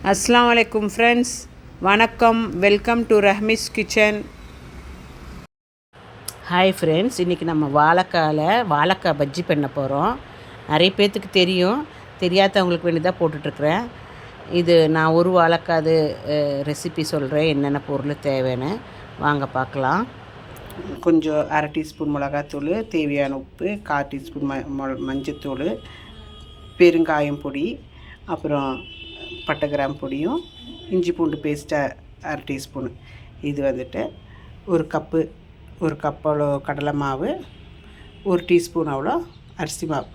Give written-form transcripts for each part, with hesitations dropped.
அஸ்ஸலாமு அலைக்கும் ஃப்ரெண்ட்ஸ், வணக்கம். Welcome to Rahmi's kitchen. Hi friends, இன்றைக்கி நம்ம வாழைக்காய் பஜ்ஜி பண்ண போகிறோம். நிறைய பேர்த்துக்கு தெரியும், தெரியாதவங்களுக்கு வேண்டி தான் போட்டுட்ருக்குறேன். இது நான் ஒரு வாழைக்காது ரெசிபி சொல்கிறேன், என்னென்ன பொருள் தேவைன்னு வாங்க பார்க்கலாம். கொஞ்சம் அரை டீஸ்பூன் மிளகாத்தூள், தேவையான உப்பு, 1/4 டீஸ்பூன் மஞ்சத்தூள், பெருங்காயம் பொடி, அப்புறம் பட்டை கிராம்பு பொடியும், இஞ்சி பூண்டு பேஸ்ட்டை அரை டீஸ்பூனு. இது வந்துட்டு ஒரு கப் அவ்வளோ கடலை மாவு, 1 டீஸ்பூன் அவ்வளோ அரிசி மாவு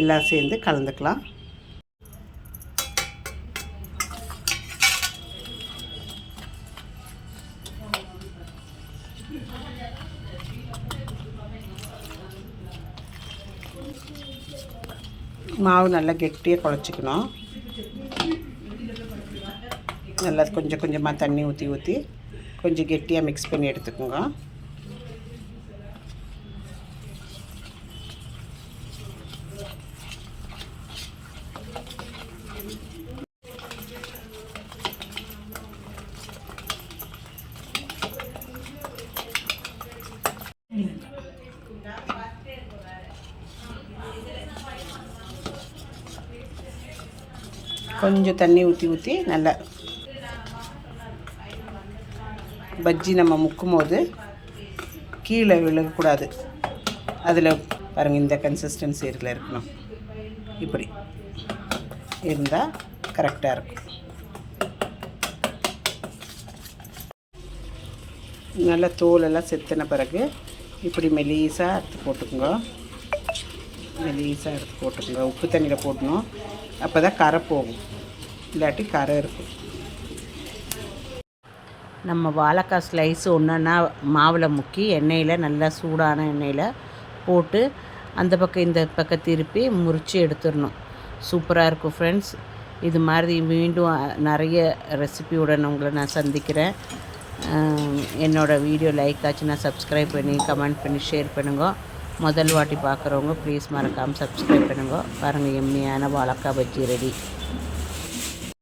எல்லாம் சேர்ந்து கலந்துக்கலாம். மாவு நல்லா கெட்டியாக குழச்சிக்கணும். நல்லா கொஞ்சம் கொஞ்சமாக தண்ணி ஊற்றி கொஞ்சம் கெட்டியாக மிக்ஸ் பண்ணி எடுத்துக்கோங்க. கொஞ்சம் தண்ணி ஊற்றி நல்லா பஜ்ஜி நம்ம முக்கும் போது கீழே விழக்கூடாது. அதில் பாருங்கள், இந்த கன்சிஸ்டன்சி இதில் இருக்கணும். இப்படி இருந்தால் கரெக்டாக இருக்கும். நல்லா தோலெல்லாம் செத்தின பிறகு இப்படி மெலீஸாக எடுத்து போட்டுக்கோங்க. உப்பு தண்ணியில் போடணும், அப்போ தான் கரை போகும், இல்லாட்டி கரை இருக்கும். நம்ம வாழைக்காய் ஸ்லைஸு ஒன்றுன்னா மாவில் முக்கி எண்ணெயில், நல்லா சூடான எண்ணெயில் போட்டு அந்த பக்கம் இந்த பக்கம் திருப்பி முறித்து எடுத்துடணும். சூப்பராக இருக்கும் ஃப்ரெண்ட்ஸ். இது மாதிரி மீண்டும் நிறைய ரெசிபியுடன் உங்களை நான் சந்திக்கிறேன். என்னோடய வீடியோ லைக் ஆச்சுன்னா சப்ஸ்கிரைப் பண்ணி கமெண்ட் பண்ணி ஷேர் பண்ணுங்க. முதல் வாட்டி பார்க்குறவங்க ப்ளீஸ் மறக்காமல் சப்ஸ்கிரைப் பண்ணுங்க. பாருங்கள், எம்மியான வாழைக்காய் பஜ்ஜி ரெடி.